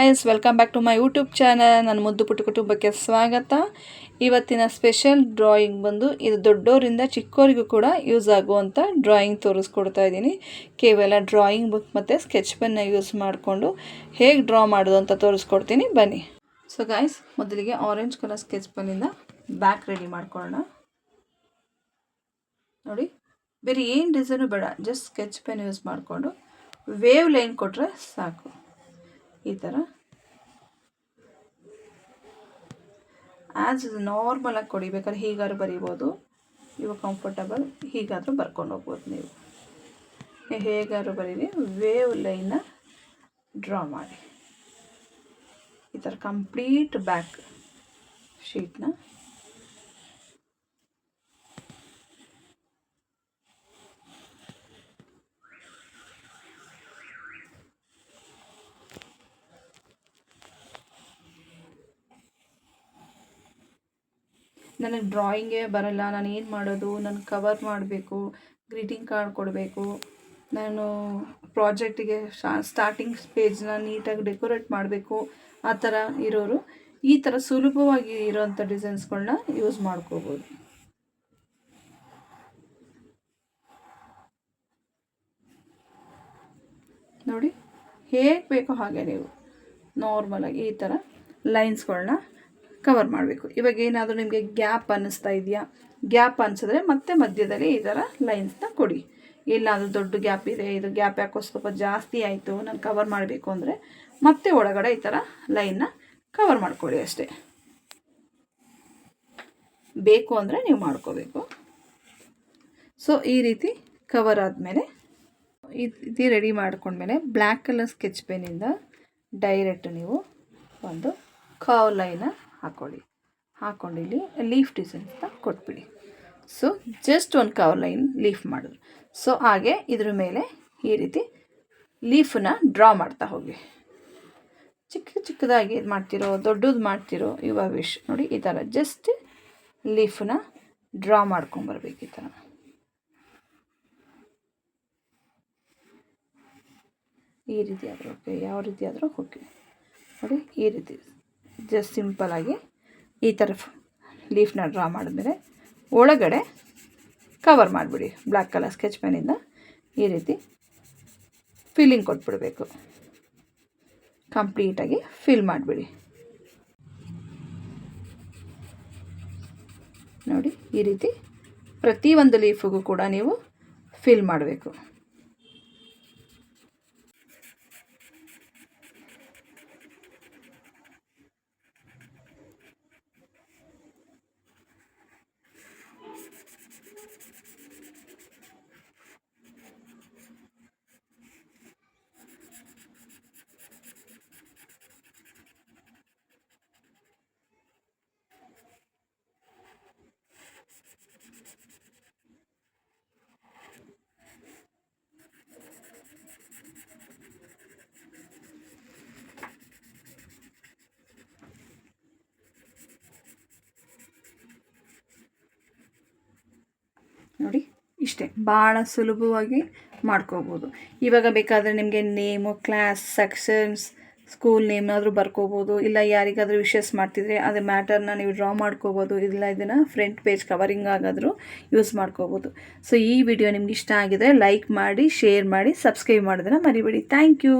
Guys, welcome back to my YouTube channel. ನನ್ನ ಮುದ್ದು ಪುಟ್ಟ ಕುಟುಂಬಕ್ಕೆ ಸ್ವಾಗತ. ಇವತ್ತಿನ ಸ್ಪೆಷಲ್ ಡ್ರಾಯಿಂಗ್ ಬಂದು ಇದು ದೊಡ್ಡೋರಿಂದ ಚಿಕ್ಕೋರಿಗೂ ಕೂಡ ಯೂಸ್ ಆಗುವಂಥ ಡ್ರಾಯಿಂಗ್ ತೋರಿಸ್ಕೊಡ್ತಾ ಇದ್ದೀನಿ. ಕೇವಲ ಡ್ರಾಯಿಂಗ್ ಬುಕ್ ಮತ್ತು ಸ್ಕೆಚ್ ಪೆನ್ನ ಯೂಸ್ ಮಾಡಿಕೊಂಡು ಹೇಗೆ ಡ್ರಾ ಮಾಡೋದು ಅಂತ ತೋರಿಸ್ಕೊಡ್ತೀನಿ, ಬನ್ನಿ. ಸೊ ಗಾಯ್ಸ್, ಮೊದಲಿಗೆ ಆರೆಂಜ್ ಕಲರ್ ಸ್ಕೆಚ್ ಪೆನ್ನಿಂದ ಬ್ಯಾಕ್ ರೆಡಿ ಮಾಡ್ಕೊಳ್ಳೋಣ. ನೋಡಿ, ಬೇರೆ ಏನು ಡಿಸೈನು ಬೇಡ, ಜಸ್ಟ್ ಸ್ಕೆಚ್ ಪೆನ್ ಯೂಸ್ ಮಾಡಿಕೊಂಡು ವೇವ್ ಲೈನ್ ಕೊಟ್ಟರೆ ಸಾಕು. ಈ ಥರ ಆ್ಯಸ್ ನಾರ್ಮಲಾಗಿ ಕೊಡಿ. ಬೇಕಾದ್ರೆ ಹೀಗಾದ್ರೂ ಬರೀಬೋದು, ಇವಾಗ ಕಂಫರ್ಟಬಲ್ ಹೀಗಾದರೂ ಬರ್ಕೊಂಡು ಹೋಗ್ಬೋದು. ನೀವು ಹೇಗಾದ್ರೂ ಬರೀರಿ, ವೇವ್ ಲೈನ್ನ ಡ್ರಾ ಮಾಡಿ. ಈ ಥರ ಕಂಪ್ಲೀಟ್ ಬ್ಯಾಕ್ ಶೀಟ್ನ ನನಗೆ ಡ್ರಾಯಿಂಗೇ ಬರಲ್ಲ, ನಾನು ಏನು ಮಾಡೋದು, ನಾನು ಕವರ್ ಮಾಡಬೇಕು, ಗ್ರೀಟಿಂಗ್ ಕಾರ್ಡ್ ಕೊಡಬೇಕು, ನಾನು ಪ್ರಾಜೆಕ್ಟಿಗೆ ಸ್ಟಾರ್ಟಿಂಗ್ ಪೇಜ್ನ ನೀಟಾಗಿ ಡೆಕೋರೇಟ್ ಮಾಡಬೇಕು, ಆ ಥರ ಇರೋರು ಈ ಥರ ಸುಲಭವಾಗಿ ಇರೋವಂಥ ಡಿಸೈನ್ಸ್ಗಳನ್ನ ಯೂಸ್ ಮಾಡ್ಕೋಬೋದು. ನೋಡಿ, ಹೇಗೆ ಬೇಕೋ ಹಾಗೆ ನೀವು ನಾರ್ಮಲಾಗಿ ಈ ಥರ ಲೈನ್ಸ್ಗಳನ್ನ ಕವರ್ ಮಾಡಬೇಕು. ಇವಾಗ ಏನಾದರೂ ನಿಮಗೆ ಗ್ಯಾಪ್ ಅನ್ನಿಸ್ತಾ ಇದೆಯಾ, ಗ್ಯಾಪ್ ಅನಿಸಿದ್ರೆ ಮತ್ತೆ ಮಧ್ಯದಲ್ಲಿ ಈ ಥರ ಲೈನ್ಸ್ನ ಕೊಡಿ. ಎಲ್ಲಾದರೂ ದೊಡ್ಡ ಗ್ಯಾಪ್ ಇದೆ, ಇದು ಗ್ಯಾಪ್ ಯಾಕೋ ಸ್ವಲ್ಪ ಜಾಸ್ತಿ ಆಯಿತು, ನಾನು ಕವರ್ ಮಾಡಬೇಕು ಅಂದರೆ ಮತ್ತೆ ಒಳಗಡೆ ಈ ಥರ ಲೈನ್ನ ಕವರ್ ಮಾಡ್ಕೊಳ್ಳಿ ಅಷ್ಟೇ. ಬೇಕು ಅಂದರೆ ನೀವು ಮಾಡ್ಕೋಬೇಕು. ಸೊ ಈ ರೀತಿ ಕವರ್ ಆದಮೇಲೆ ಇದು ರೆಡಿ ಮಾಡ್ಕೊಂಡ್ಮೇಲೆ ಬ್ಲ್ಯಾಕ್ ಕಲರ್ ಸ್ಕೆಚ್ ಪೆನ್ನಿಂದ ಡೈರೆಕ್ಟ್ ನೀವು ಒಂದು ಕರ್ವ್ ಲೈನ ಹಾಕ್ಕೊಂಡು ಇಲ್ಲಿ ಲೀಫ್ ಡಿಸೈನ್ಸ್ನ ಕೊಟ್ಬಿಡಿ. ಸೊ ಜಸ್ಟ್ ಒಂದು ಕರ್ವ್ ಲೈನ್ ಲೀಫ್ ಮಾಡಿದ್ರು. ಸೊ ಹಾಗೆ ಇದ್ರ ಮೇಲೆ ಈ ರೀತಿ ಲೀಫನ್ನ ಡ್ರಾ ಮಾಡ್ತಾ ಹೋಗಿ. ಚಿಕ್ಕದಾಗಿ ಇದು ಮಾಡ್ತಿರೋ, ದೊಡ್ಡದು ಮಾಡ್ತಿರೋ, ಯುವ ವಿಶ್. ನೋಡಿ, ಈ ಥರ ಜಸ್ಟ್ ಲೀಫನ್ನ ಡ್ರಾ ಮಾಡ್ಕೊಂಬರ್ಬೇಕು. ಈ ಥರ ಈ ರೀತಿ ಆದರೂ ಓಕೆ, ಯಾವ ರೀತಿ ಆದರೂ ಓಕೆ. ನೋಡಿ, ಈ ರೀತಿ ಜಸ್ಟ್ ಸಿಂಪಲಾಗಿ ಈ ಥರ ಲೀಫ್ನ ಡ್ರಾ ಮಾಡಿದ್ಮೇಲೆ ಒಳಗಡೆ ಕವರ್ ಮಾಡಿಬಿಡಿ. ಬ್ಲ್ಯಾಕ್ ಕಲರ್ ಸ್ಕೆಚ್ ಪೆನ್ನಿಂದ ಈ ರೀತಿ ಫಿಲ್ಲಿಂಗ್ ಕೊಟ್ಬಿಡಬೇಕು. ಕಂಪ್ಲೀಟಾಗಿ ಫಿಲ್ ಮಾಡಿಬಿಡಿ. ನೋಡಿ, ಈ ರೀತಿ ಪ್ರತಿಯೊಂದು ಲೀಫಿಗೂ ಕೂಡ ನೀವು ಫಿಲ್ ಮಾಡಬೇಕು. ನೋಡಿ, ಇಷ್ಟೇ, ಭಾಳ ಸುಲಭವಾಗಿ ಮಾಡ್ಕೋಬೋದು. ಇವಾಗ ಬೇಕಾದರೆ ನಿಮಗೆ ನೇಮು, ಕ್ಲಾಸ್, ಸೆಕ್ಷನ್ಸ್, ಸ್ಕೂಲ್ ನೇಮ್ನಾದರೂ ಬರ್ಕೋಬೋದು. ಇಲ್ಲ ಯಾರಿಗಾದರೂ ವಿಶಸ್ ಮಾಡ್ತಿದ್ರೆ ಅದೇ ಮ್ಯಾಟರ್ನ ನೀವು ಡ್ರಾ ಮಾಡ್ಕೋಬೋದು. ಇಲ್ಲ ಇದನ್ನು ಫ್ರಂಟ್ ಪೇಜ್ ಕವರಿಂಗ್ ಆಗಾದರೂ ಯೂಸ್ ಮಾಡ್ಕೋಬೋದು. ಸೊ ಈ ವಿಡಿಯೋ ನಿಮ್ಗೆ ಇಷ್ಟ ಆಗಿದರೆ ಲೈಕ್ ಮಾಡಿ, ಶೇರ್ ಮಾಡಿ, ಸಬ್ಸ್ಕ್ರೈಬ್ ಮಾಡೋದನ್ನು ಮರಿಬೇಡಿ. Thank you.